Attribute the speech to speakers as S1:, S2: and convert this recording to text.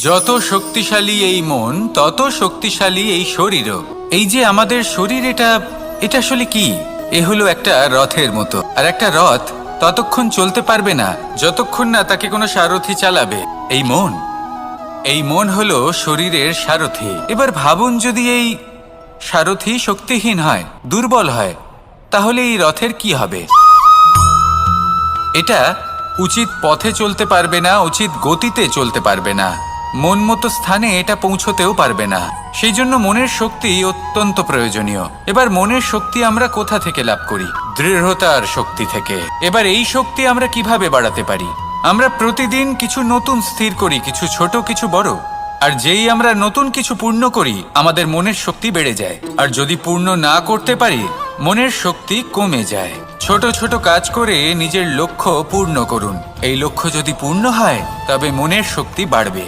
S1: যত শক্তিশালী এই মন, তত শক্তিশালী এই শরীরও। এই যে আমাদের শরীর, এটা এটা আসলে কি? এ হলো একটা রথের মতো। আর একটা রথ ততক্ষণ চলতে পারবে না যতক্ষণ না তাকে কোনো সারথি চালাবে। এই মন হলো শরীরের সারথি। এবার ভাবুন, যদি এই সারথি শক্তিহীন হয়, দুর্বল হয়, তাহলে এই রথের কি হবে? এটা উচিত পথে চলতে পারবে না, উচিত গতিতে চলতে পারবে না, মন মতো স্থানে এটা পৌঁছতেও পারবে না। সেই জন্য মনের শক্তি অত্যন্ত প্রয়োজনীয়। এবার মনের শক্তি আমরা কোথা থেকে লাভ করি? দৃঢ়তার শক্তি থেকে। এবার এই শক্তি আমরা কিভাবে বাড়াতে পারি? আমরা প্রতিদিন কিছু নতুন স্থির করি, কিছু ছোট, কিছু বড়। আর যেই আমরা নতুন কিছু পূর্ণ করি, আমাদের মনের শক্তি বেড়ে যায়। আর যদি পূর্ণ না করতে পারি, মনের শক্তি কমে যায়। ছোট ছোট কাজ করে নিজের লক্ষ্য পূর্ণ করুন। এই লক্ষ্য যদি পূর্ণ হয়, তবে মনের শক্তি বাড়বে।